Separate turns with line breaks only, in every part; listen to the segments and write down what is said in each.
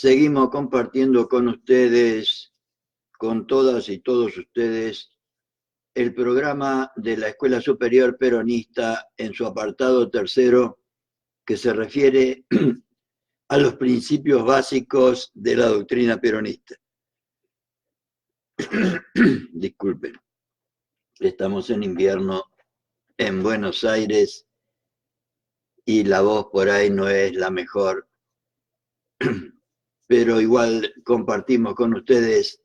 Seguimos compartiendo con ustedes, con todas y todos ustedes, el programa de la Escuela Superior Peronista en su apartado tercero, que se refiere a los principios básicos de la doctrina peronista. Disculpen, estamos en invierno en Buenos Aires y la voz por ahí no es la mejor, pero igual compartimos con ustedes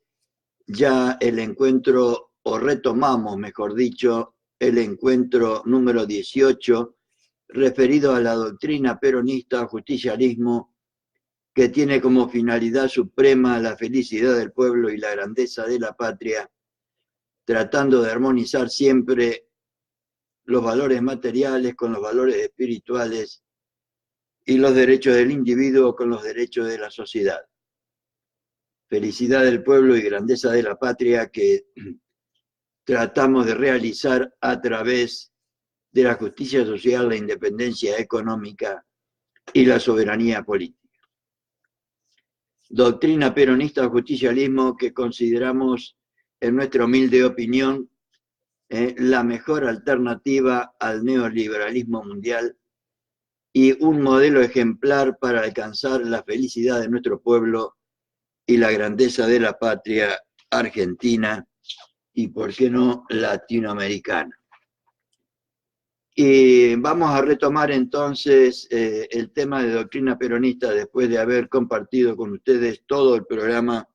ya el encuentro, o retomamos, mejor dicho, el encuentro número 18, referido a la doctrina peronista, justicialismo, que tiene como finalidad suprema la felicidad del pueblo y la grandeza de la patria, tratando de armonizar siempre los valores materiales con los valores espirituales y los derechos del individuo con los derechos de la sociedad. Felicidad del pueblo y grandeza de la patria que tratamos de realizar a través de la justicia social, la independencia económica y la soberanía política. Doctrina peronista o justicialismo que consideramos, en nuestra humilde opinión, la mejor alternativa al neoliberalismo mundial y un modelo ejemplar para alcanzar la felicidad de nuestro pueblo y la grandeza de la patria argentina y, por qué no, latinoamericana. Y vamos a retomar entonces el tema de doctrina peronista después de haber compartido con ustedes todo el programa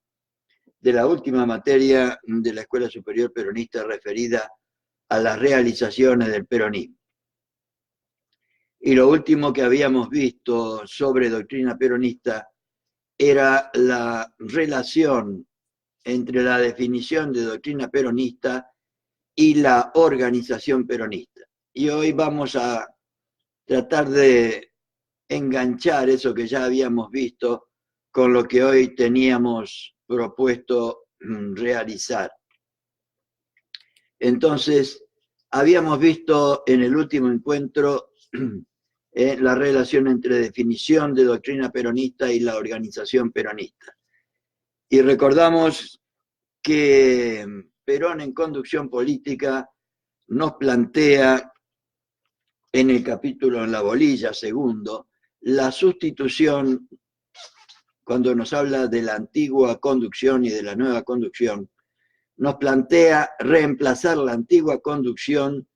de la última materia de la Escuela Superior Peronista referida a las realizaciones del peronismo. Y lo último que habíamos visto sobre doctrina peronista era la relación entre la definición de doctrina peronista y la organización peronista. Y hoy vamos a tratar de enganchar eso que ya habíamos visto con lo que hoy teníamos propuesto realizar. Entonces, habíamos visto en el último encuentro la relación entre definición de doctrina peronista y la organización peronista. Y recordamos que Perón en Conducción Política nos plantea en el capítulo en la bolilla segundo la sustitución, cuando nos habla de la antigua conducción y de la nueva conducción, nos plantea reemplazar la antigua conducción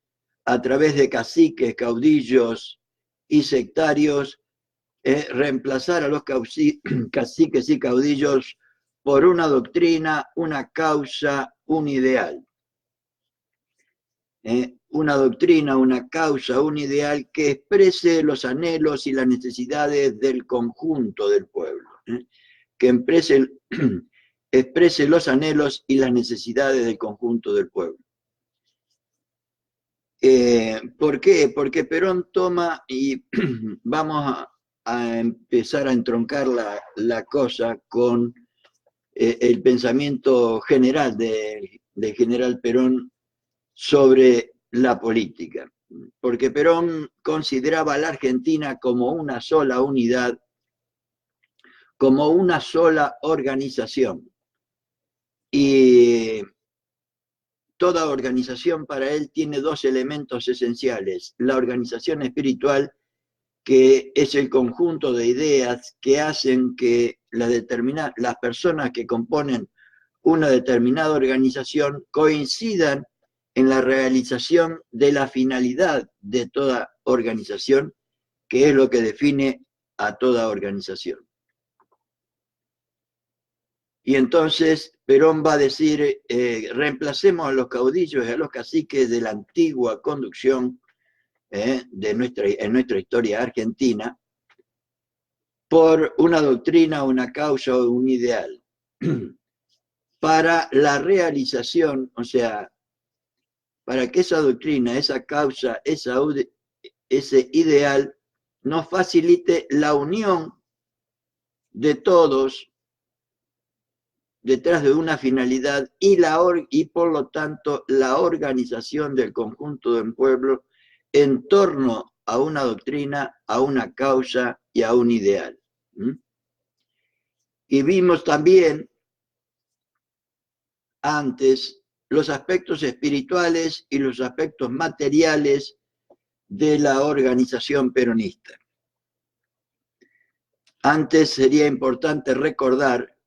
a través de caciques, caudillos y sectarios, reemplazar a los caciques y caudillos por una doctrina, una causa, un ideal. Una doctrina, una causa, un ideal que exprese los anhelos y las necesidades del conjunto del pueblo, que exprese los anhelos y las necesidades del conjunto del pueblo. ¿Por qué? Porque Perón toma, y vamos a empezar a entroncar la cosa con el pensamiento general del general Perón sobre la política. Porque Perón consideraba a la Argentina como una sola unidad, como una sola organización. Y toda organización para él tiene dos elementos esenciales: la organización espiritual, que es el conjunto de ideas que hacen que las personas que componen una determinada organización coincidan en la realización de la finalidad de toda organización, que es lo que define a toda organización. Y entonces Perón va a decir, reemplacemos a los caudillos y a los caciques de la antigua conducción en nuestra historia argentina por una doctrina, una causa o un ideal. Para la realización, o sea, para que esa doctrina, esa causa, ese ideal nos facilite la unión de todos detrás de una finalidad y por lo tanto la organización del conjunto del pueblo en torno a una doctrina, a una causa y a un ideal. Y vimos también antes los aspectos espirituales y los aspectos materiales de la organización peronista. Antes sería importante recordar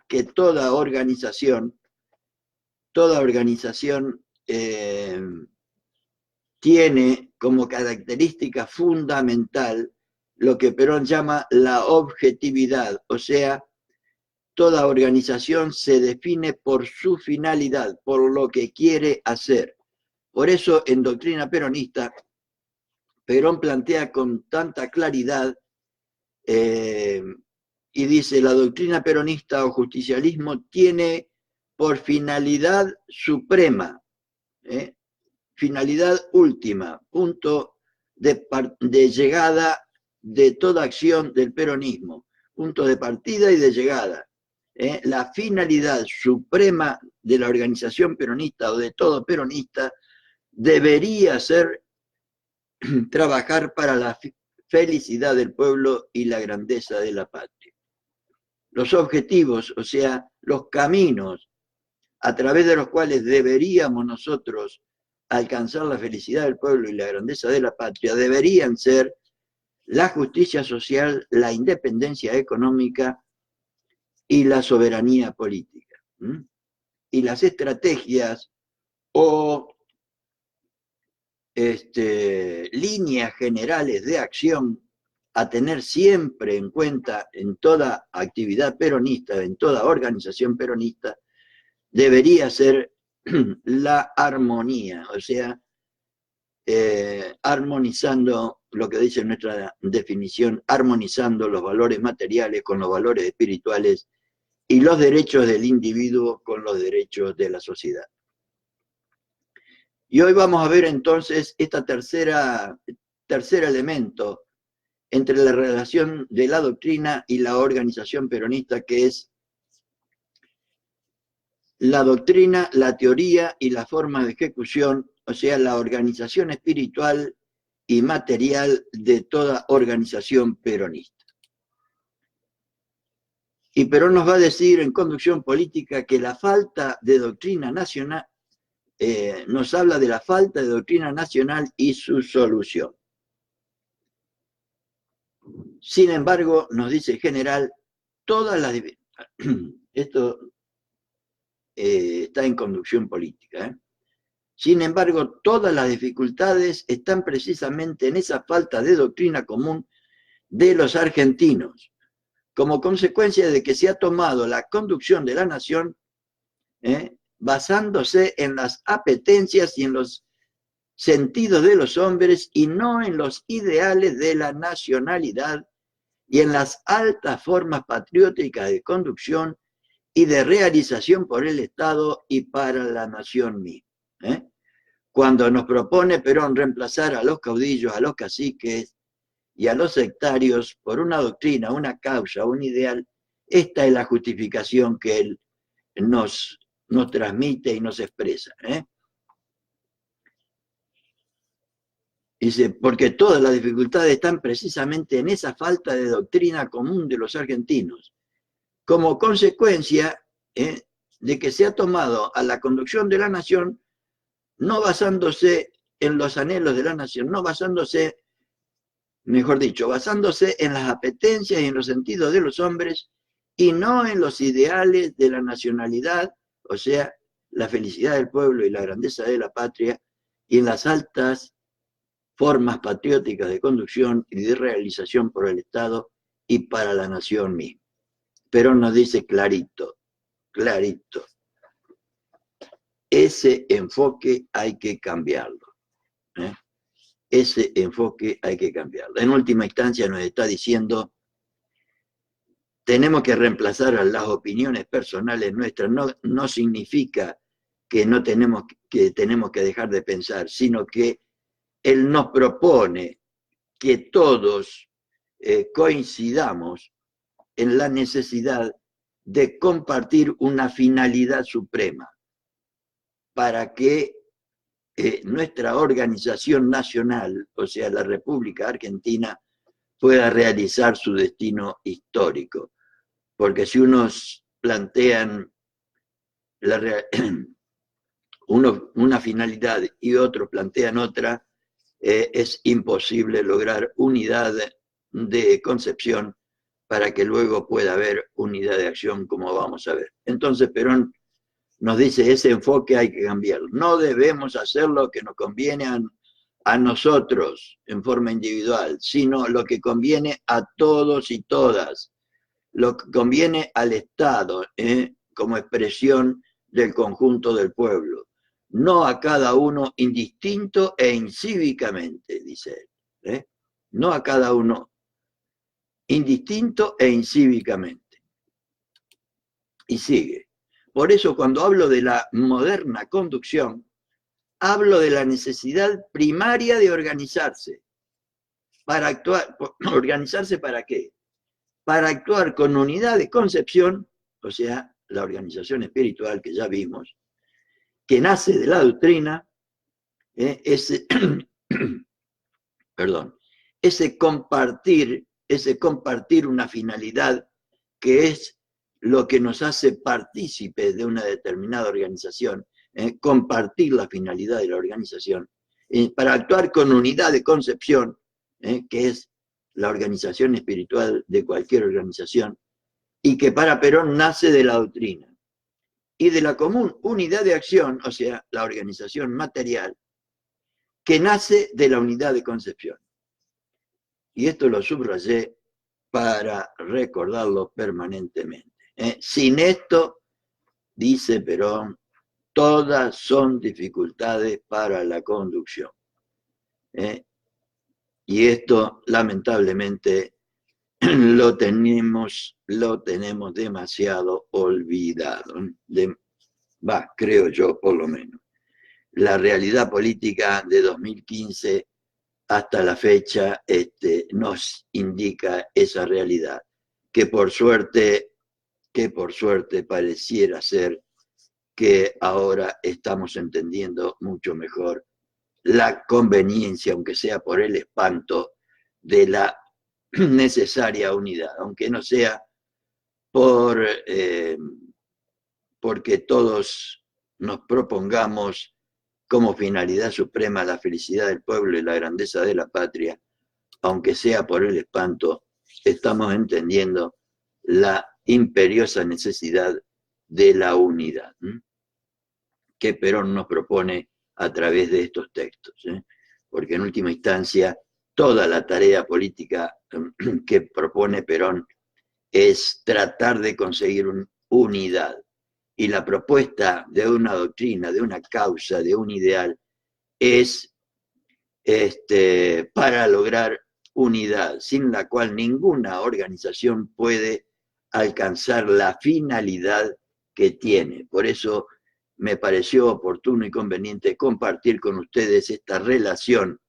que toda organización tiene como característica fundamental lo que Perón llama la objetividad, o sea, toda organización se define por su finalidad, por lo que quiere hacer. Por eso en Doctrina Peronista, Perón plantea con tanta claridad y dice, la doctrina peronista o justicialismo tiene por finalidad suprema, finalidad última, punto de llegada de toda acción del peronismo, punto de partida y de llegada. La finalidad suprema de la organización peronista o de todo peronista debería ser trabajar para la felicidad del pueblo y la grandeza de la patria. Los objetivos, o sea, los caminos a través de los cuales deberíamos nosotros alcanzar la felicidad del pueblo y la grandeza de la patria, deberían ser la justicia social, la independencia económica y la soberanía política. Y las estrategias o líneas generales de acción a tener siempre en cuenta en toda actividad peronista, en toda organización peronista, debería ser la armonía, o sea, armonizando lo que dice nuestra definición, armonizando los valores materiales con los valores espirituales y los derechos del individuo con los derechos de la sociedad. Y hoy vamos a ver entonces este tercer elemento entre la relación de la doctrina y la organización peronista, que es la doctrina, la teoría y la forma de ejecución, o sea, la organización espiritual y material de toda organización peronista. Y Perón nos va a decir en Conducción Política que la falta de doctrina nacional, nos habla de la falta de doctrina nacional y su solución. Sin embargo, nos dice el general, todas las... Esto está en Conducción Política. Sin embargo, todas las dificultades están precisamente en esa falta de doctrina común de los argentinos, como consecuencia de que se ha tomado la conducción de la nación basándose en las apetencias y en los sentidos de los hombres y no en los ideales de la nacionalidad y en las altas formas patrióticas de conducción y de realización por el Estado y para la nación misma. Cuando nos propone Perón reemplazar a los caudillos, a los caciques y a los sectarios por una doctrina, una causa, un ideal, esta es la justificación que él nos transmite y nos expresa. Dice, porque todas las dificultades están precisamente en esa falta de doctrina común de los argentinos, como consecuencia de que se ha tomado a la conducción de la nación no basándose en los anhelos de la nación, no basándose, mejor dicho, basándose en las apetencias y en los sentidos de los hombres y no en los ideales de la nacionalidad, o sea, la felicidad del pueblo y la grandeza de la patria, y en las altas formas patrióticas de conducción y de realización por el Estado y para la nación misma. Perón nos dice clarito, clarito, ese enfoque hay que cambiarlo. Ese enfoque hay que cambiarlo. En última instancia nos está diciendo, tenemos que reemplazar a las opiniones personales nuestras. No significa que tenemos que dejar de pensar, sino que él nos propone que todos coincidamos en la necesidad de compartir una finalidad suprema para que nuestra organización nacional, o sea, la República Argentina, pueda realizar su destino histórico. porque si unos plantean una finalidad y otros plantean otra, es imposible lograr unidad de concepción para que luego pueda haber unidad de acción, como vamos a ver. Entonces Perón nos dice, ese enfoque hay que cambiarlo. No debemos hacer lo que nos conviene a nosotros en forma individual, sino lo que conviene a todos y todas, lo que conviene al Estado, como expresión del conjunto del pueblo, no a cada uno indistinto e incívicamente, dice él, no a cada uno indistinto e incívicamente. Y sigue. Por eso cuando hablo de la moderna conducción, hablo de la necesidad primaria de organizarse. Para actuar, ¿organizarse para qué? Para actuar con unidad de concepción, o sea, la organización espiritual que ya vimos, que nace de la doctrina, ese compartir una finalidad que es lo que nos hace partícipes de una determinada organización, compartir la finalidad de la organización, para actuar con unidad de concepción, que es la organización espiritual de cualquier organización, y que para Perón nace de la doctrina, y de la común unidad de acción, o sea, la organización material, que nace de la unidad de concepción. Y esto lo subrayé para recordarlo permanentemente. Sin esto, dice Perón, todas son dificultades para la conducción. Y esto, lamentablemente, lo tenemos demasiado olvidado. Creo yo, por lo menos. La realidad política de 2015 hasta la fecha nos indica esa realidad, que por suerte pareciera ser que ahora estamos entendiendo mucho mejor la conveniencia, aunque sea por el espanto, de la necesaria unidad, aunque no sea porque todos nos propongamos como finalidad suprema la felicidad del pueblo y la grandeza de la patria, aunque sea por el espanto, estamos entendiendo la imperiosa necesidad de la unidad que Perón nos propone a través de estos textos, porque en última instancia toda la tarea política que propone Perón es tratar de conseguir unidad, y la propuesta de una doctrina, de una causa, de un ideal, es para lograr unidad, sin la cual ninguna organización puede alcanzar la finalidad que tiene. Por eso me pareció oportuno y conveniente compartir con ustedes esta relación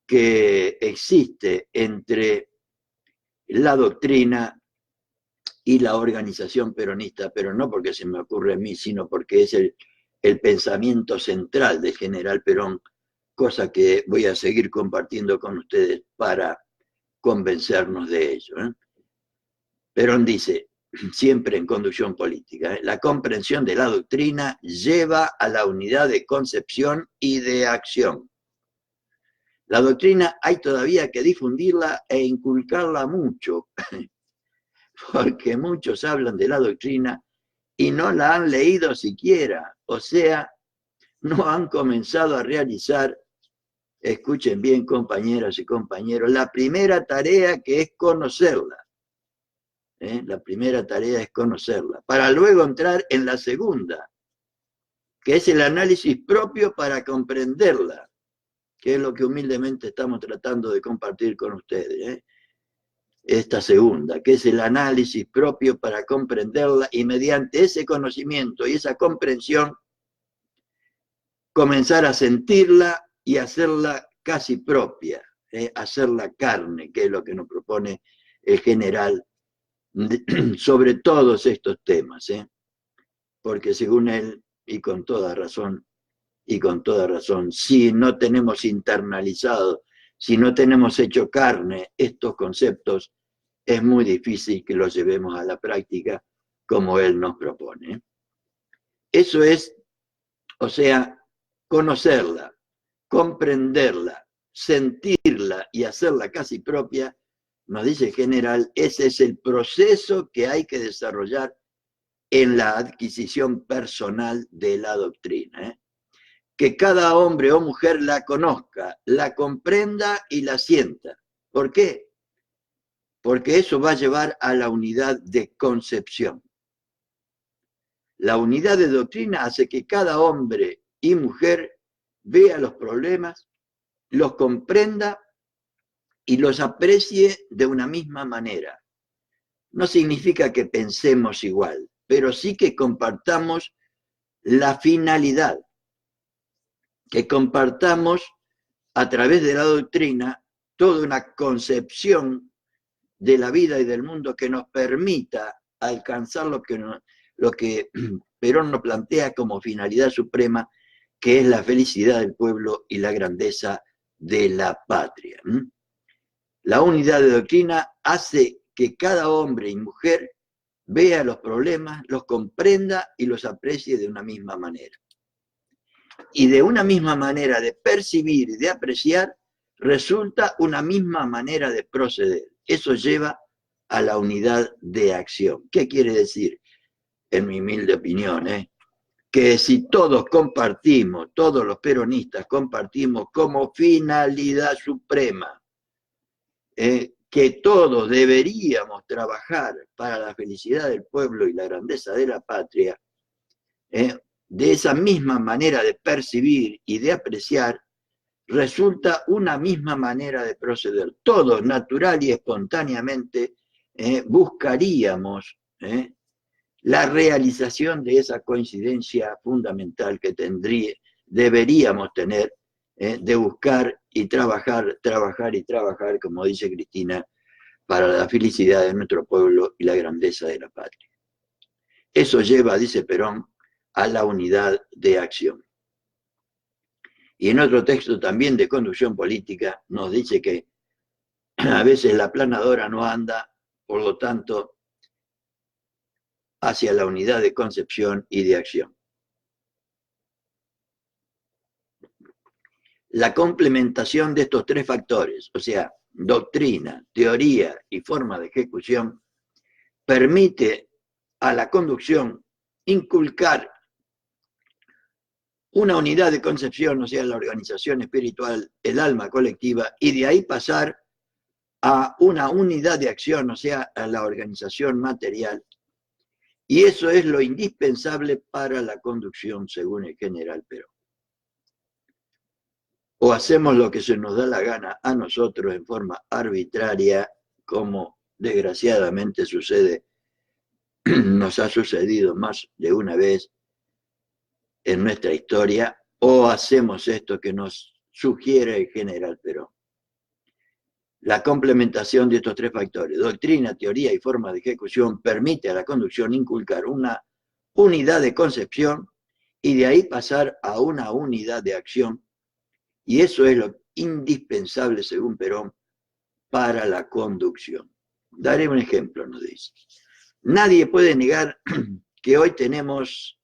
que existe entre la doctrina y la organización peronista, pero no porque se me ocurre a mí, sino porque es el pensamiento central del general Perón, cosa que voy a seguir compartiendo con ustedes para convencernos de ello. Perón dice, siempre en Conducción Política, la comprensión de la doctrina lleva a la unidad de concepción y de acción. La doctrina hay todavía que difundirla e inculcarla mucho, porque muchos hablan de la doctrina y no la han leído siquiera, o sea, no han comenzado a realizar, escuchen bien compañeras y compañeros, la primera tarea, que es conocerla. La primera tarea es conocerla, para luego entrar en la segunda, que es el análisis propio para comprenderla, que es lo que humildemente estamos tratando de compartir con ustedes. Esta segunda, que es el análisis propio para comprenderla, y mediante ese conocimiento y esa comprensión comenzar a sentirla y hacerla casi propia, hacerla carne, que es lo que nos propone el general sobre todos estos temas, porque según él, y con toda razón, si no tenemos internalizado, si no tenemos hecho carne estos conceptos, es muy difícil que lo llevemos a la práctica como él nos propone. Eso es, o sea, conocerla, comprenderla, sentirla y hacerla casi propia, nos dice el general, ese es el proceso que hay que desarrollar en la adquisición personal de la doctrina. Que cada hombre o mujer la conozca, la comprenda y la sienta. ¿Por qué? Porque eso va a llevar a la unidad de concepción. La unidad de doctrina hace que cada hombre y mujer vea los problemas, los comprenda y los aprecie de una misma manera. No significa que pensemos igual, pero sí que compartamos la finalidad, que compartamos a través de la doctrina toda una concepción de la vida y del mundo que nos permita alcanzar lo que Perón nos plantea como finalidad suprema, que es la felicidad del pueblo y la grandeza de la patria. La unidad de doctrina hace que cada hombre y mujer vea los problemas, los comprenda y los aprecie de una misma manera. Y de una misma manera de percibir y de apreciar, resulta una misma manera de proceder. Eso lleva a la unidad de acción. ¿Qué quiere decir? En mi humilde opinión, que si todos compartimos, todos los peronistas compartimos como finalidad suprema, que todos deberíamos trabajar para la felicidad del pueblo y la grandeza de la patria, de esa misma manera de percibir y de apreciar, resulta una misma manera de proceder. Todos, natural y espontáneamente, buscaríamos la realización de esa coincidencia fundamental que deberíamos tener, de buscar y trabajar, como dice Cristina, para la felicidad de nuestro pueblo y la grandeza de la patria. Eso lleva, dice Perón, a la unidad de acción. Y en otro texto también de conducción política nos dice que a veces la planadora no anda, por lo tanto, hacia la unidad de concepción y de acción. La complementación de estos tres factores, o sea, doctrina, teoría y forma de ejecución, permite a la conducción inculcar una unidad de concepción, o sea, la organización espiritual, el alma colectiva, y de ahí pasar a una unidad de acción, o sea, a la organización material. Y eso es lo indispensable para la conducción, según el general Perón. O hacemos lo que se nos da la gana a nosotros en forma arbitraria, como desgraciadamente nos ha sucedido más de una vez en nuestra historia, o hacemos esto que nos sugiere el general Perón. La complementación de estos tres factores, doctrina, teoría y forma de ejecución, permite a la conducción inculcar una unidad de concepción y de ahí pasar a una unidad de acción. Y eso es lo indispensable, según Perón, para la conducción. Daré un ejemplo, nos dice. Nadie puede negar que hoy tenemos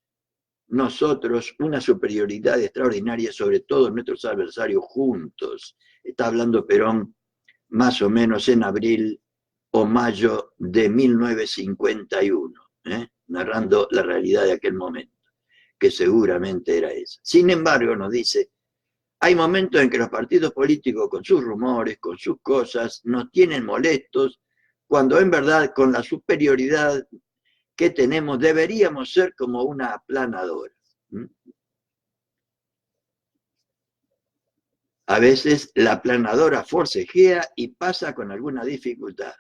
nosotros una superioridad extraordinaria sobre todos nuestros adversarios juntos. Está hablando Perón más o menos en abril o mayo de 1951, narrando la realidad de aquel momento, que seguramente era esa. Sin embargo, nos dice, hay momentos en que los partidos políticos, con sus rumores, con sus cosas, nos tienen molestos, cuando en verdad con la superioridad que tenemos deberíamos ser como una aplanadora. A veces la aplanadora forcejea y pasa con alguna dificultad.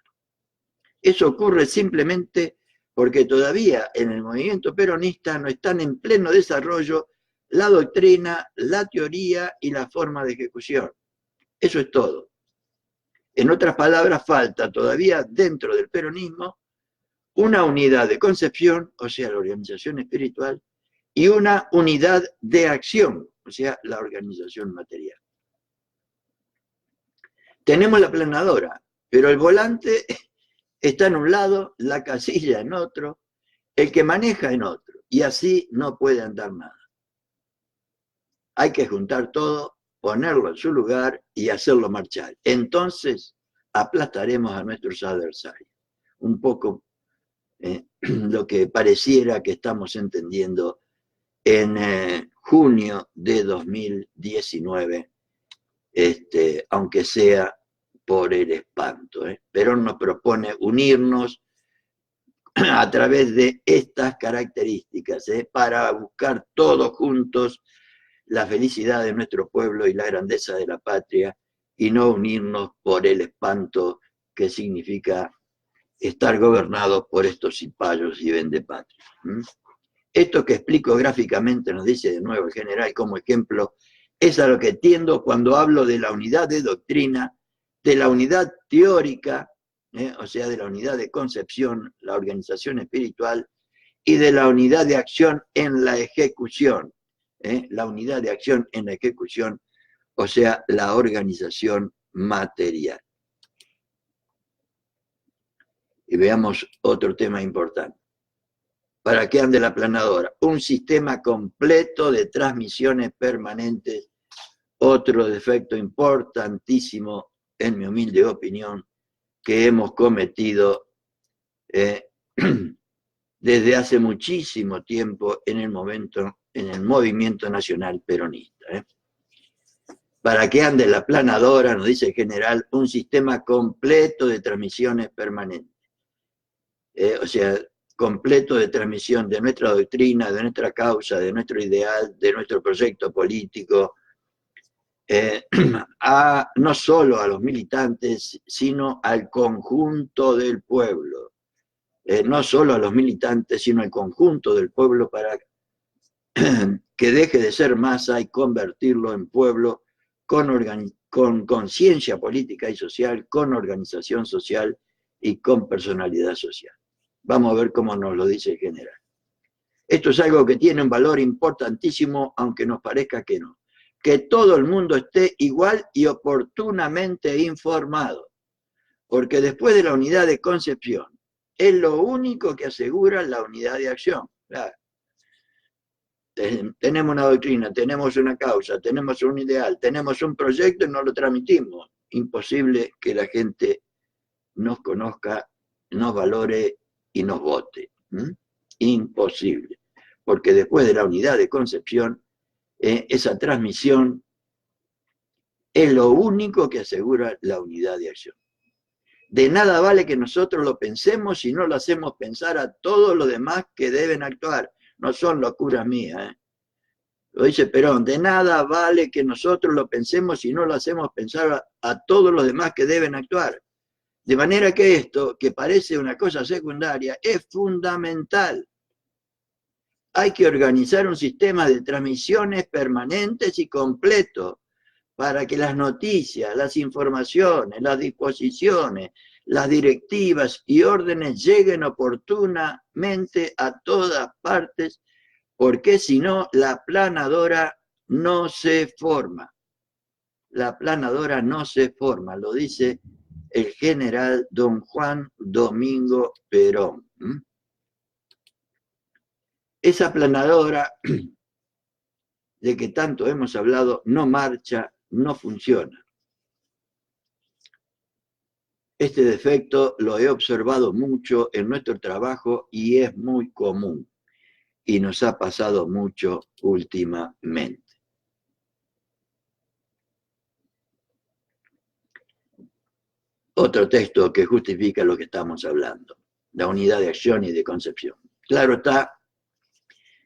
Eso ocurre simplemente porque todavía en el movimiento peronista no están en pleno desarrollo la doctrina, la teoría y la forma de ejecución. Eso es todo. En otras palabras, falta todavía dentro del peronismo una unidad de concepción, o sea, la organización espiritual, y una unidad de acción, o sea, la organización material. Tenemos la planadora, pero el volante está en un lado, la casilla en otro, el que maneja en otro, y así no puede andar nada. Hay que juntar todo, ponerlo en su lugar y hacerlo marchar. Entonces aplastaremos a nuestros adversarios. Un poco lo que pareciera que estamos entendiendo en junio de 2019, aunque sea por el espanto. Perón nos propone unirnos a través de estas características, para buscar todos juntos la felicidad de nuestro pueblo y la grandeza de la patria, y no unirnos por el espanto que significa estar gobernados por estos cipayos y vendepatrias. Esto que explico gráficamente, nos dice de nuevo el general como ejemplo, es a lo que tiendo cuando hablo de la unidad de doctrina, de la unidad teórica, o sea, de la unidad de concepción, la organización espiritual, y de la unidad de acción en la ejecución, la unidad de acción en la ejecución, o sea, la organización material. Y veamos otro tema importante. ¿Para qué ande la planadora? Un sistema completo de transmisiones permanentes, otro defecto importantísimo, en mi humilde opinión, que hemos cometido desde hace muchísimo tiempo en el movimiento nacional peronista. Para que ande la planadora, nos dice el general, un sistema completo de transmisiones permanentes. O sea, completo de transmisión de nuestra doctrina, de nuestra causa, de nuestro ideal, de nuestro proyecto político, no solo a los militantes, sino al conjunto del pueblo. No solo a los militantes, sino al conjunto del pueblo, para que deje de ser masa y convertirlo en pueblo con conciencia política y social, con organización social y con personalidad social. Vamos a ver cómo nos lo dice el general. Esto es algo que tiene un valor importantísimo, aunque nos parezca que no. Que todo el mundo esté igual y oportunamente informado, porque después de la unidad de concepción, es lo único que asegura la unidad de acción. Claro. Tenemos una doctrina, tenemos una causa, tenemos un ideal, tenemos un proyecto y no lo transmitimos. Imposible que la gente nos conozca, nos valore y nos vote. Imposible. Porque después de la unidad de concepción, esa transmisión es lo único que asegura la unidad de acción. De nada vale que nosotros lo pensemos si no lo hacemos pensar a todos los demás que deben actuar. No son locuras mías, Lo dice Perón, de nada vale que nosotros lo pensemos si no lo hacemos pensar a todos los demás que deben actuar. De manera que esto, que parece una cosa secundaria, es fundamental. Hay que organizar un sistema de transmisiones permanentes y completo para que las noticias, las informaciones, las disposiciones, las directivas y órdenes lleguen oportunamente a todas partes, porque si no, la planadora no se forma. La planadora no se forma, lo dice el general don Juan Domingo Perón. Esa planadora de que tanto hemos hablado no marcha, no funciona. Este defecto lo he observado mucho en nuestro trabajo y es muy común, y nos ha pasado mucho últimamente. Otro texto que justifica lo que estamos hablando, la unidad de acción y de concepción. Claro está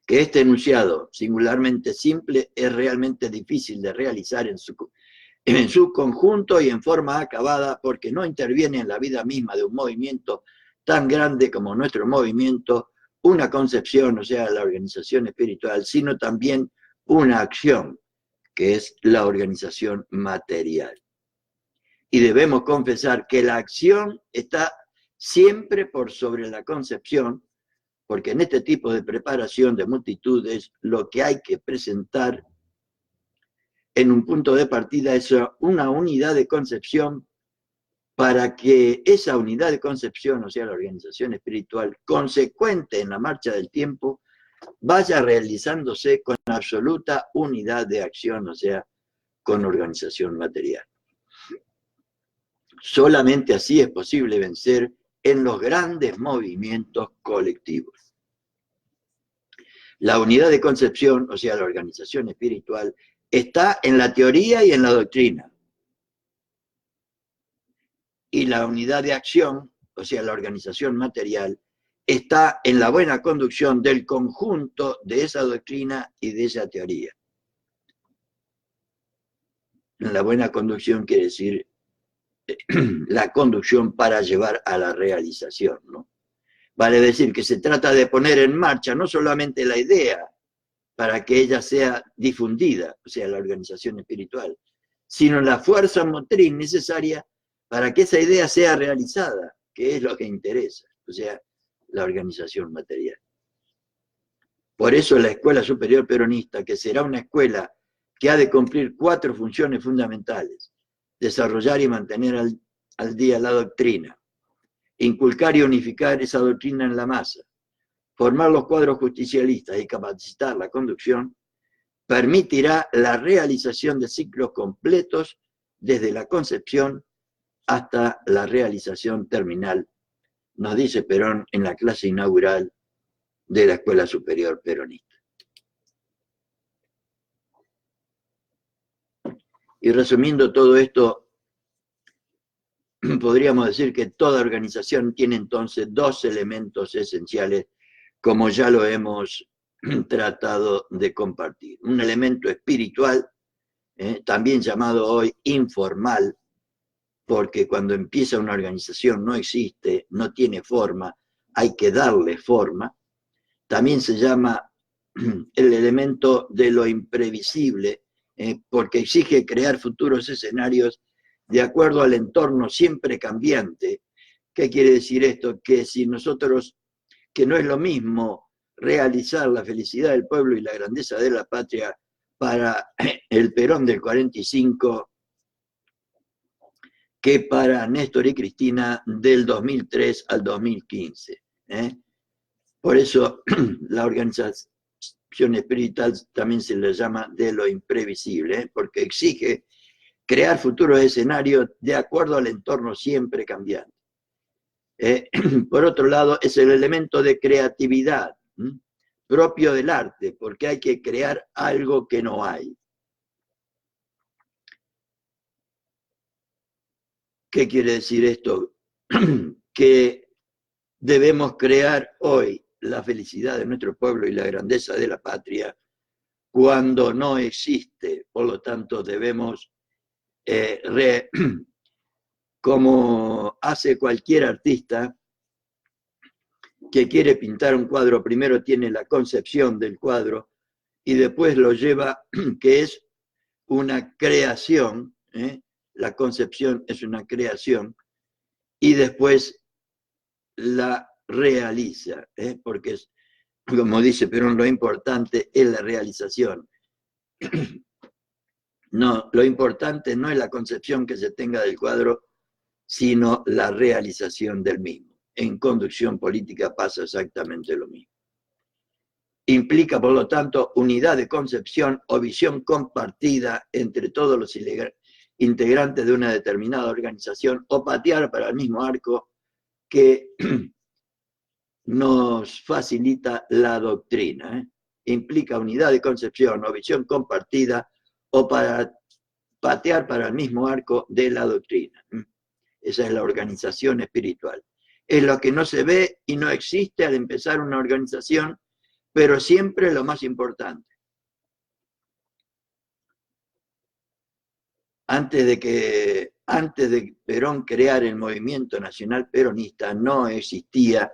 que este enunciado singularmente simple es realmente difícil de realizar en su conjunto y en forma acabada, porque no interviene en la vida misma de un movimiento tan grande como nuestro movimiento una concepción, o sea, la organización espiritual, sino también una acción, que es la organización material. Y debemos confesar que la acción está siempre por sobre la concepción, porque en este tipo de preparación de multitudes lo que hay que presentar en un punto de partida es una unidad de concepción para que esa unidad de concepción, o sea, la organización espiritual, consecuente en la marcha del tiempo, vaya realizándose con absoluta unidad de acción, o sea, con organización material. Solamente así es posible vencer en los grandes movimientos colectivos. La unidad de concepción, o sea, la organización espiritual, está en la teoría y en la doctrina. Y la unidad de acción, o sea, la organización material, está en la buena conducción del conjunto de esa doctrina y de esa teoría. La buena conducción quiere decir la conducción para llevar a la realización, ¿no? Vale decir que se trata de poner en marcha no solamente la idea para que ella sea difundida, o sea, la organización espiritual, sino la fuerza motriz necesaria para que esa idea sea realizada, que es lo que interesa, o sea, la organización material. Por eso la Escuela Superior Peronista, que será una escuela que ha de cumplir 4 funciones fundamentales: desarrollar y mantener al día la doctrina, inculcar y unificar esa doctrina en la masa, formar los cuadros justicialistas y capacitar la conducción, permitirá la realización de ciclos completos desde la concepción hasta la realización terminal, nos dice Perón en la clase inaugural de la Escuela Superior Peronista. Y resumiendo todo esto, podríamos decir que toda organización tiene entonces 2 elementos esenciales, como ya lo hemos tratado de compartir. Un elemento espiritual, también llamado hoy informal, porque cuando empieza una organización no existe, no tiene forma, hay que darle forma. También se llama el elemento de lo imprevisible, porque exige crear futuros escenarios de acuerdo al entorno siempre cambiante. ¿Qué quiere decir esto? Que si nosotros, que no es lo mismo realizar la felicidad del pueblo y la grandeza de la patria para el Perón del 45 que para Néstor y Cristina del 2003 al 2015. Por eso la organización espiritual también se le llama de lo imprevisible, porque exige crear futuros escenarios de acuerdo al entorno siempre cambiante. Por otro lado, es el elemento de creatividad propio del arte, porque hay que crear algo que no hay. ¿Qué quiere decir esto? Que debemos crear hoy la felicidad de nuestro pueblo y la grandeza de la patria cuando no existe. Por lo tanto, debemos, como hace cualquier artista que quiere pintar un cuadro, primero tiene la concepción del cuadro y después lo lleva, que es una creación, la concepción es una creación, y después la realiza, porque es, como dice Perón, lo importante es la realización. No, lo importante no es la concepción que se tenga del cuadro, sino la realización del mismo. En conducción política pasa exactamente lo mismo. Implica, por lo tanto, unidad de concepción o visión compartida entre todos los integrantes de una determinada organización, o patear para el mismo arco que nos facilita la doctrina. Implica unidad de concepción o visión compartida, o para patear para el mismo arco de la doctrina. Esa es la organización espiritual. Es lo que no se ve y no existe al empezar una organización, pero siempre lo más importante. Antes de Perón crear el movimiento nacional peronista, no existía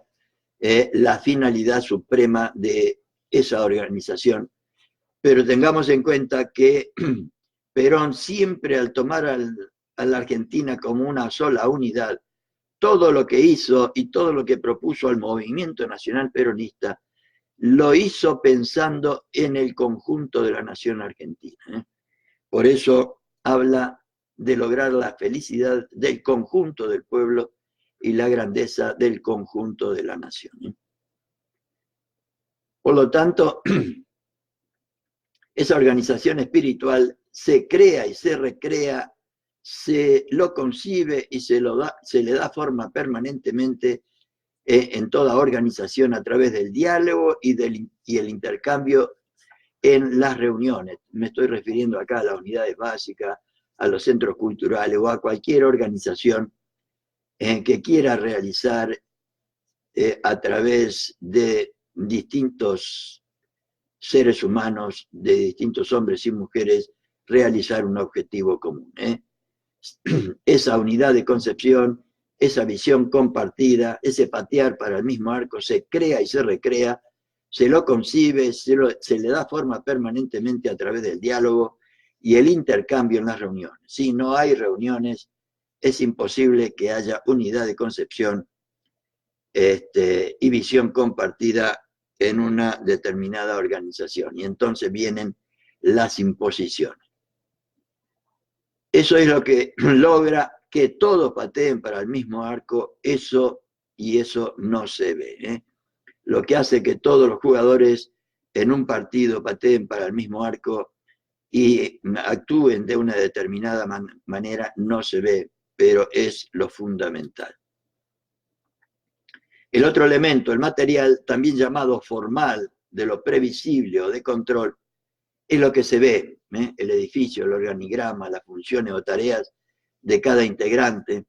la finalidad suprema de esa organización. Pero tengamos en cuenta que Perón siempre, al tomar a la Argentina como una sola unidad, todo lo que hizo y todo lo que propuso al movimiento nacional peronista, lo hizo pensando en el conjunto de la nación argentina. Por eso habla de lograr la felicidad del conjunto del pueblo y la grandeza del conjunto de la nación. Por lo tanto, esa organización espiritual se crea y se recrea, se lo concibe y se le da forma permanentemente en toda organización a través del diálogo y el intercambio en las reuniones. Me estoy refiriendo acá a las unidades básicas, a los centros culturales o a cualquier organización que quiera realizar a través de distintos seres humanos, de distintos hombres y mujeres, realizar un objetivo común. Esa unidad de concepción, esa visión compartida, ese patear para el mismo arco, se crea y se recrea, se lo concibe, se le da forma permanentemente a través del diálogo y el intercambio en las reuniones. Si no hay reuniones, es imposible que haya unidad de concepción y visión compartida en una determinada organización. Y entonces vienen las imposiciones. Eso es lo que logra que todos pateen para el mismo arco, eso no se ve. Lo que hace que todos los jugadores en un partido pateen para el mismo arco y actúen de una determinada manera no se ve, pero es lo fundamental. El otro elemento, el material, también llamado formal, de lo previsible o de control, es lo que se ve, el edificio, el organigrama, las funciones o tareas de cada integrante.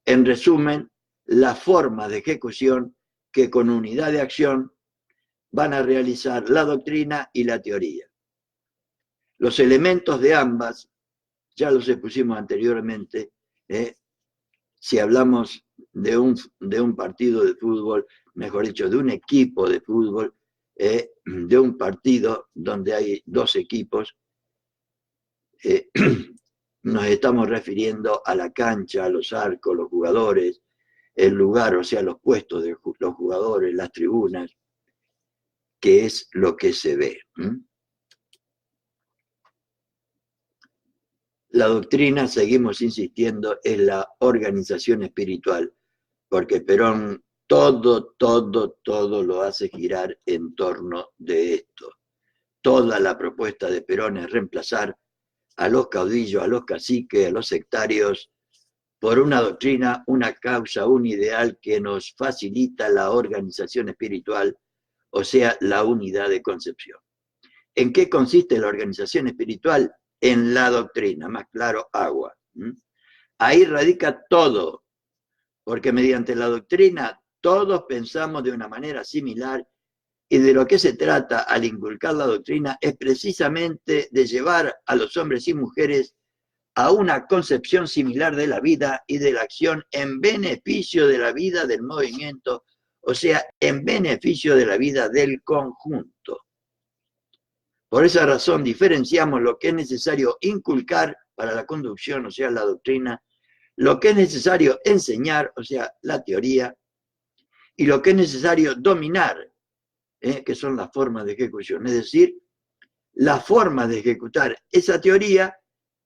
En resumen, las formas de ejecución que con unidad de acción van a realizar la doctrina y la teoría. Los elementos de ambas, ya los expusimos anteriormente, si hablamos de un partido de fútbol, mejor dicho, de un equipo de fútbol, de un partido donde hay dos equipos, nos estamos refiriendo a la cancha, a los arcos, los jugadores, el lugar, o sea, los puestos de los jugadores, las tribunas, que es lo que se ve. La doctrina, seguimos insistiendo, es la organización espiritual, porque Perón todo lo hace girar en torno de esto. Toda la propuesta de Perón es reemplazar a los caudillos, a los caciques, a los sectarios, por una doctrina, una causa, un ideal que nos facilita la organización espiritual, o sea, la unidad de concepción. ¿En qué consiste la organización espiritual? En la doctrina, más claro, agua. Ahí radica todo, porque mediante la doctrina todos pensamos de una manera similar y de lo que se trata al inculcar la doctrina es precisamente de llevar a los hombres y mujeres a una concepción similar de la vida y de la acción en beneficio de la vida del movimiento, o sea, en beneficio de la vida del conjunto. Por esa razón diferenciamos lo que es necesario inculcar para la conducción, o sea, la doctrina, lo que es necesario enseñar, o sea, la teoría, y lo que es necesario dominar, que son las formas de ejecución, es decir, la forma de ejecutar esa teoría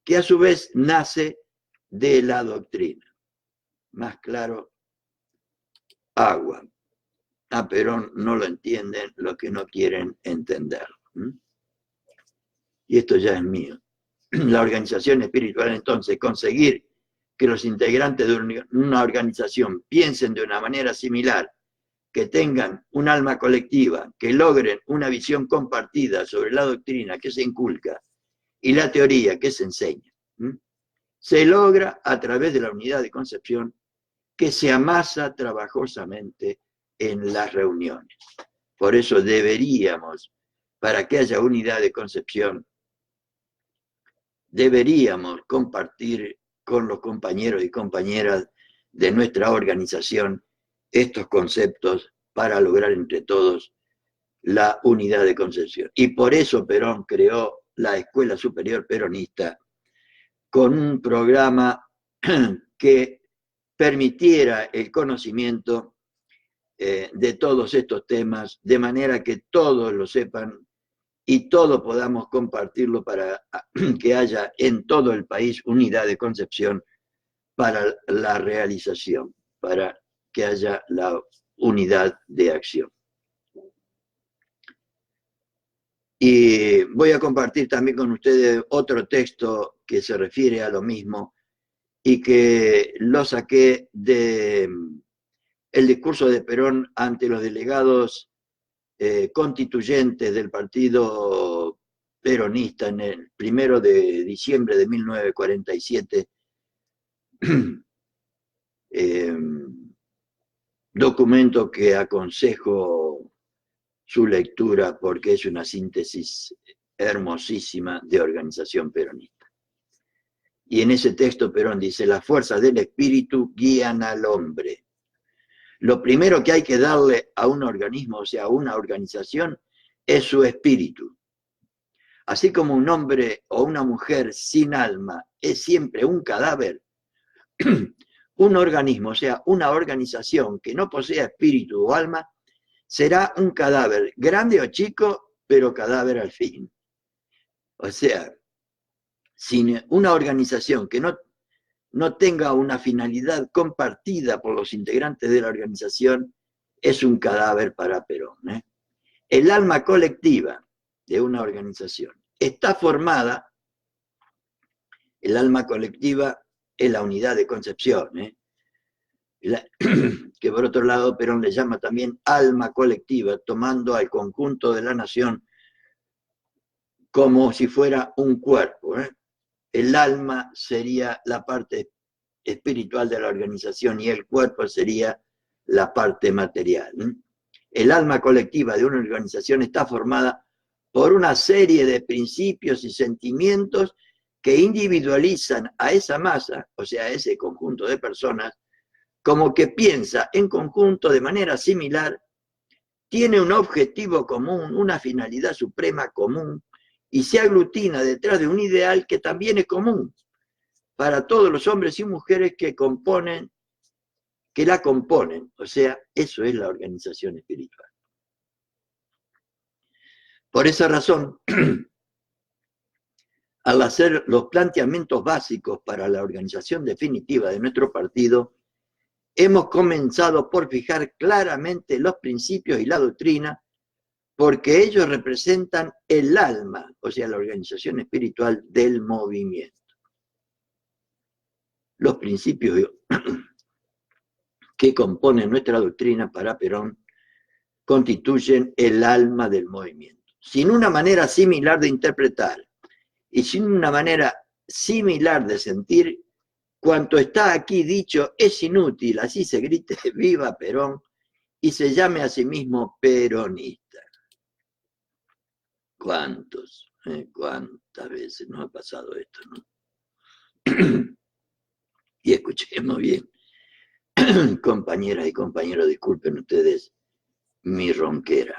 que a su vez nace de la doctrina. Más claro, agua. A Perón no lo entienden los que no quieren entender. Y esto ya es mío. La organización espiritual, entonces, conseguir que los integrantes de una organización piensen de una manera similar, que tengan un alma colectiva, que logren una visión compartida sobre la doctrina que se inculca y la teoría que se enseña, se logra a través de la unidad de concepción que se amasa trabajosamente en las reuniones. Por eso deberíamos, para que haya unidad de concepción, deberíamos compartir con los compañeros y compañeras de nuestra organización estos conceptos para lograr entre todos la unidad de concepción. Y por eso Perón creó la Escuela Superior Peronista con un programa que permitiera el conocimiento de todos estos temas, de manera que todos lo sepan y todos podamos compartirlo para que haya en todo el país unidad de concepción para la realización, para que haya la unidad de acción. Y voy a compartir también con ustedes otro texto que se refiere a lo mismo y que lo saqué de el discurso de Perón ante los delegados constituyentes del Partido Peronista en el 1 de diciembre de 1947, documento que aconsejo su lectura porque es una síntesis hermosísima de organización peronista. Y en ese texto Perón dice: las fuerzas del espíritu guían al hombre. Lo primero que hay que darle a un organismo, o sea, a una organización, es su espíritu. Así como un hombre o una mujer sin alma es siempre un cadáver, un organismo, o sea, una organización que no posea espíritu o alma, será un cadáver, grande o chico, pero cadáver al fin. O sea, sin una organización que no tenga una finalidad compartida por los integrantes de la organización, es un cadáver para Perón. El alma colectiva de una organización está formada, el alma colectiva es la unidad de concepción, que por otro lado Perón le llama también alma colectiva, tomando al conjunto de la nación como si fuera un cuerpo. El alma sería la parte espiritual de la organización y el cuerpo sería la parte material. El alma colectiva de una organización está formada por una serie de principios y sentimientos que individualizan a esa masa, o sea, a ese conjunto de personas, como que piensa en conjunto de manera similar, tiene un objetivo común, una finalidad suprema común, y se aglutina detrás de un ideal que también es común para todos los hombres y mujeres que la componen. O sea, eso es la organización espiritual. Por esa razón, al hacer los planteamientos básicos para la organización definitiva de nuestro partido, hemos comenzado por fijar claramente los principios y la doctrina, porque ellos representan el alma, o sea, la organización espiritual del movimiento. Los principios que componen nuestra doctrina para Perón constituyen el alma del movimiento. Sin una manera similar de interpretar y sin una manera similar de sentir, cuanto está aquí dicho es inútil, así se grite viva Perón y se llame a sí mismo peronista. ¿Cuántas veces nos ha pasado esto, no? Y escuchemos bien, compañeras y compañeros, disculpen ustedes mi ronquera,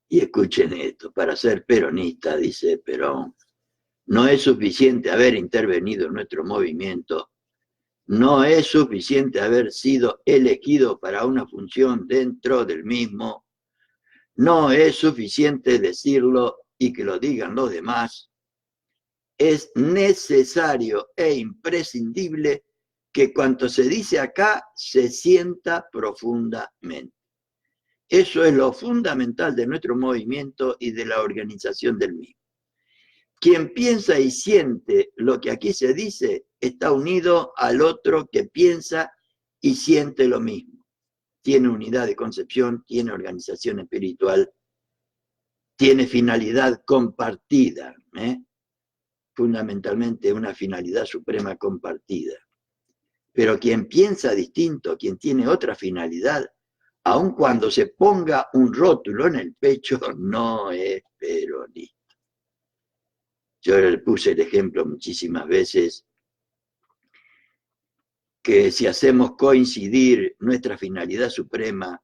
y escuchen esto: para ser peronista, dice Perón, no es suficiente haber intervenido en nuestro movimiento, no es suficiente haber sido elegido para una función dentro del mismo, no es suficiente decirlo y que lo digan los demás, es necesario e imprescindible que cuanto se dice acá se sienta profundamente. Eso es lo fundamental de nuestro movimiento y de la organización del mismo. Quien piensa y siente lo que aquí se dice está unido al otro que piensa y siente lo mismo. Tiene unidad de concepción, tiene organización espiritual, tiene finalidad compartida, fundamentalmente una finalidad suprema compartida. Pero quien piensa distinto, quien tiene otra finalidad, aun cuando se ponga un rótulo en el pecho, no es peronista. Yo le puse el ejemplo muchísimas veces que si hacemos coincidir nuestra finalidad suprema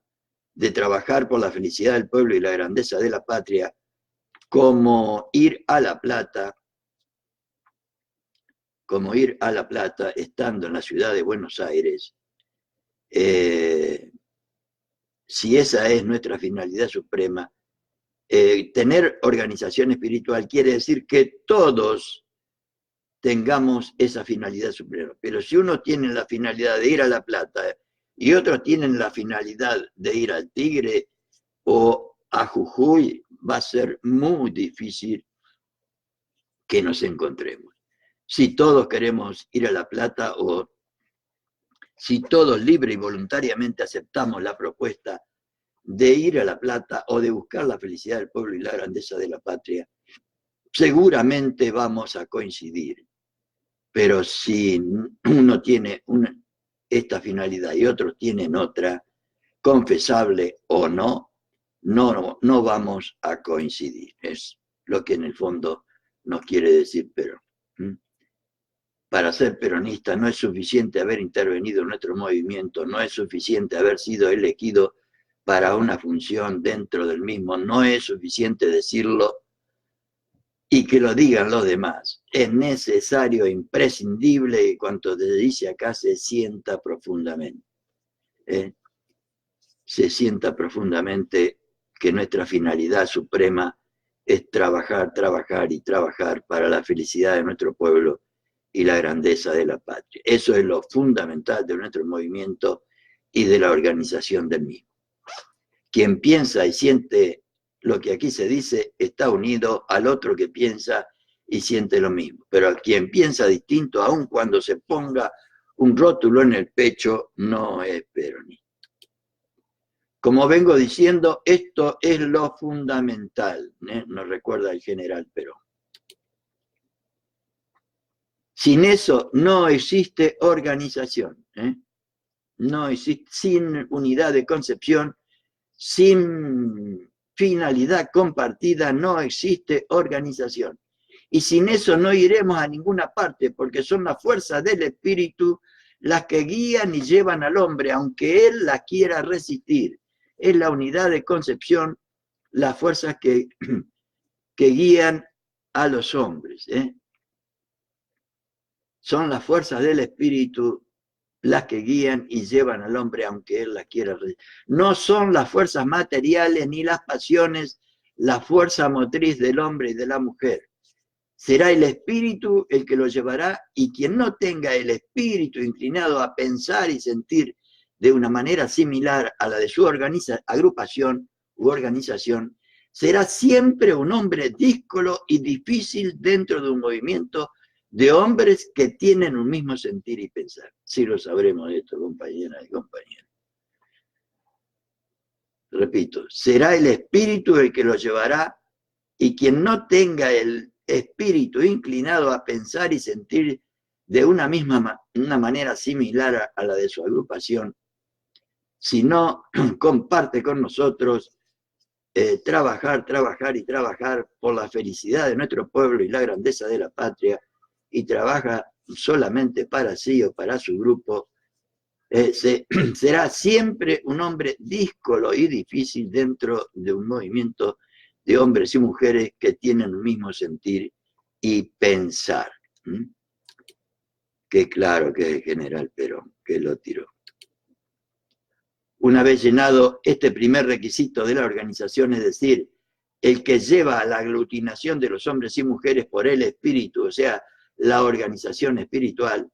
de trabajar por la felicidad del pueblo y la grandeza de la patria, como ir a La Plata, estando en la ciudad de Buenos Aires, si esa es nuestra finalidad suprema, tener organización espiritual quiere decir que todos tengamos esa finalidad suprema. Pero si uno tiene la finalidad de ir a La Plata y otros tienen la finalidad de ir al Tigre o a Jujuy, va a ser muy difícil que nos encontremos. Si todos queremos ir a La Plata o si todos libre y voluntariamente aceptamos la propuesta de ir a La Plata o de buscar la felicidad del pueblo y la grandeza de la patria, seguramente vamos a coincidir. Pero si uno tiene esta finalidad y otros tienen otra, confesable o no, no vamos a coincidir. Es lo que en el fondo nos quiere decir Perón. Para ser peronista no es suficiente haber intervenido en nuestro movimiento, no es suficiente haber sido elegido para una función dentro del mismo, no es suficiente decirlo y que lo digan los demás. Es necesario e imprescindible que cuanto se dice acá se sienta profundamente. Se sienta profundamente que nuestra finalidad suprema es trabajar, trabajar y trabajar para la felicidad de nuestro pueblo y la grandeza de la patria. Eso es lo fundamental de nuestro movimiento y de la organización del mismo. Quien piensa y siente lo que aquí se dice está unido al otro que piensa y siente lo mismo. Pero a quien piensa distinto, aun cuando se ponga un rótulo en el pecho, no es peronista. Como vengo diciendo, esto es lo fundamental, nos recuerda el general Perón. Sin eso no existe organización, no existe, sin unidad de concepción, sin finalidad compartida, no existe organización. Y sin eso no iremos a ninguna parte, porque son las fuerzas del espíritu las que guían y llevan al hombre, aunque él las quiera resistir. Es la unidad de concepción, las fuerzas que guían a los hombres. Son las fuerzas del espíritu las que guían y llevan al hombre aunque él las quiera resistir. No son las fuerzas materiales ni las pasiones la fuerza motriz del hombre y de la mujer. Será el espíritu el que lo llevará, y quien no tenga el espíritu inclinado a pensar y sentir de una manera similar a la de su agrupación u organización, será siempre un hombre díscolo y difícil dentro de un movimiento de hombres que tienen un mismo sentir y pensar. Sí lo sabremos de esto, compañeras y compañeros. Repito, será el espíritu el que lo llevará, y quien no tenga el espíritu inclinado a pensar y sentir de una manera similar a la de su agrupación, si no comparte con nosotros trabajar y trabajar por la felicidad de nuestro pueblo y la grandeza de la patria, y trabaja solamente para sí o para su grupo, será siempre un hombre díscolo y difícil dentro de un movimiento de hombres y mujeres que tienen el mismo sentir y pensar. Que claro que es el general Perón que lo tiró. Una vez llenado este primer requisito de la organización, es decir, el que lleva a la aglutinación de los hombres y mujeres por el espíritu, o sea, la organización espiritual,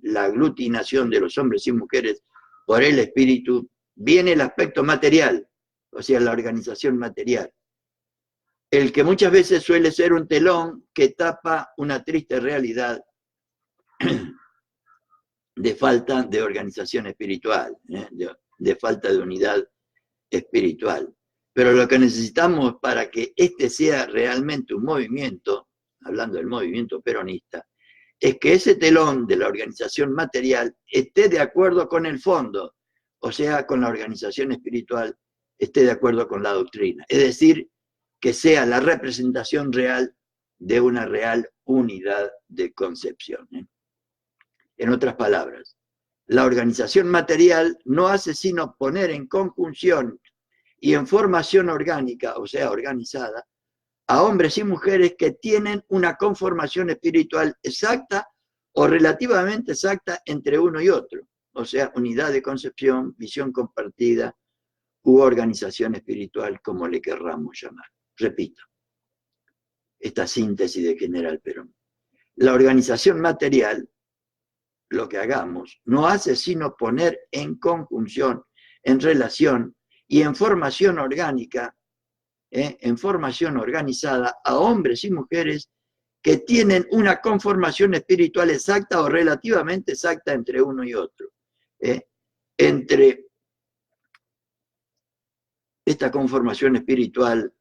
la aglutinación de los hombres y mujeres por el espíritu, viene el aspecto material, o sea, la organización material, el que muchas veces suele ser un telón que tapa una triste realidad de falta de organización espiritual, de falta de unidad espiritual. Pero lo que necesitamos para que este sea realmente un movimiento, hablando del movimiento peronista, es que ese telón de la organización material esté de acuerdo con el fondo, o sea, con la organización espiritual, esté de acuerdo con la doctrina. Es decir, que sea la representación real de una real unidad de concepción. En otras palabras, la organización material no hace sino poner en conjunción y en formación orgánica, o sea, organizada, a hombres y mujeres que tienen una conformación espiritual exacta o relativamente exacta entre uno y otro, o sea, unidad de concepción, visión compartida u organización espiritual, como le querramos llamar. repito, esta síntesis de General Perón. La organización material, lo que hagamos, no hace sino poner en conjunción, en relación y en formación orgánica, en formación organizada a hombres y mujeres que tienen una conformación espiritual exacta o relativamente exacta entre uno y otro. Entre esta conformación espiritual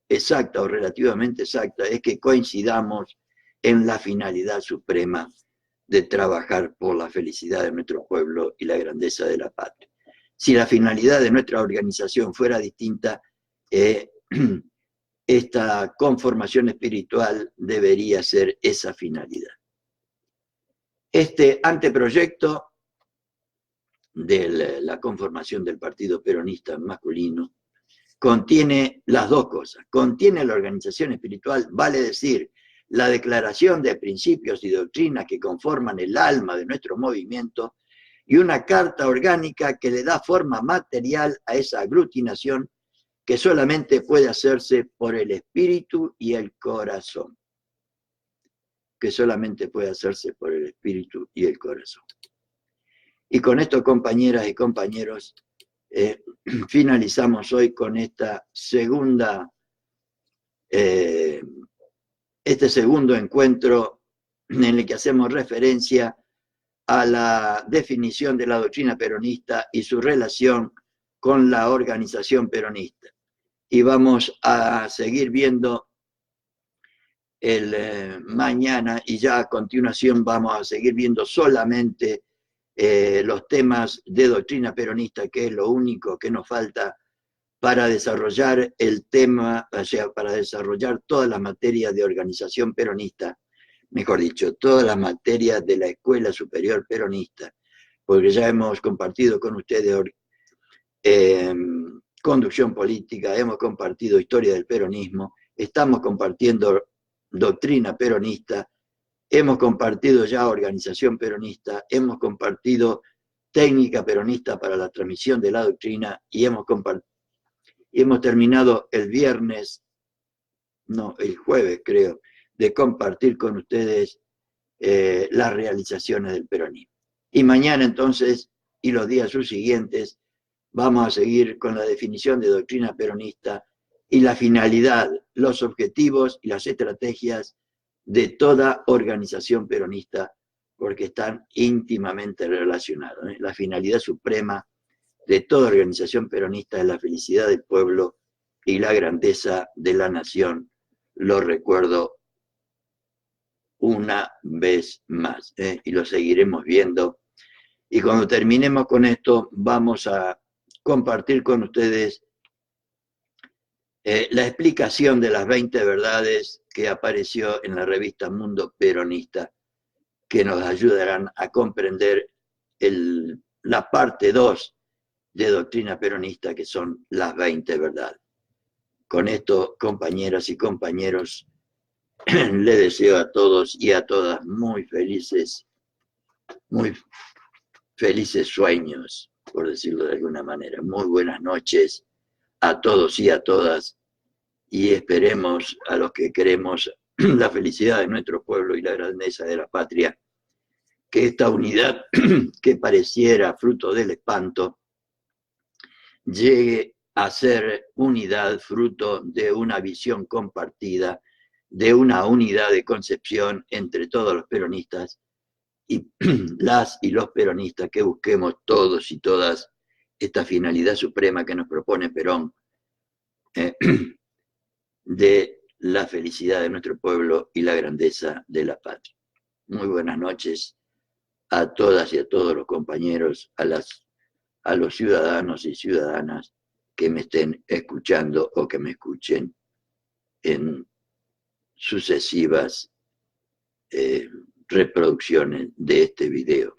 exacta o relativamente exacta es que coincidamos en la finalidad suprema de trabajar por la felicidad de nuestro pueblo y la grandeza de la patria. Si la finalidad de nuestra organización fuera distinta, esta conformación espiritual debería ser esa finalidad. Este anteproyecto de la conformación del Partido Peronista masculino contiene las dos cosas. Contiene la organización espiritual, vale decir, la declaración de principios y doctrinas que conforman el alma de nuestro movimiento, y una carta orgánica que le da forma material a esa aglutinación que solamente puede hacerse por el espíritu y el corazón. Que solamente puede hacerse por el espíritu y el corazón. Y con esto, compañeras y compañeros, finalizamos hoy con esta este segundo encuentro en el que hacemos referencia a la definición de la doctrina peronista y su relación con la organización peronista. Y vamos a seguir viendo mañana, y ya a continuación vamos a seguir viendo solamente los temas de doctrina peronista, que es lo único que nos falta para desarrollar el tema, o sea, para desarrollar todas las materias de organización peronista, mejor dicho, todas las materias de la Escuela Superior Peronista, porque ya hemos compartido con ustedes conducción política, hemos compartido historia del peronismo, estamos compartiendo doctrina peronista, hemos compartido ya organización peronista, hemos compartido técnica peronista para la transmisión de la doctrina y hemos terminado el jueves creo, de compartir con ustedes las realizaciones del peronismo. Y mañana entonces, y los días subsiguientes, vamos a seguir con la definición de doctrina peronista y la finalidad, los objetivos y las estrategias de toda organización peronista, porque están íntimamente relacionados. La finalidad suprema de toda organización peronista es la felicidad del pueblo y la grandeza de la nación. Lo recuerdo una vez más, y lo seguiremos viendo. Y cuando terminemos con esto, vamos a compartir con ustedes la explicación de las 20 verdades que apareció en la revista Mundo Peronista, que nos ayudarán a comprender la parte 2 de doctrina peronista, que son las 20 verdades. Con esto, compañeras y compañeros, les deseo a todos y a todas muy felices sueños, por decirlo de alguna manera. Muy buenas noches a todos y a todas, y esperemos, a los que queremos la felicidad de nuestro pueblo y la grandeza de la patria, que esta unidad que pareciera fruto del espanto llegue a ser unidad fruto de una visión compartida, de una unidad de concepción entre todos los peronistas y las y los peronistas, que busquemos todos y todas esta finalidad suprema que nos propone Perón, de la felicidad de nuestro pueblo y la grandeza de la patria. Muy buenas noches a todas y a todos los compañeros, a los ciudadanos y ciudadanas que me estén escuchando o que me escuchen en sucesivas reproducciones de este video.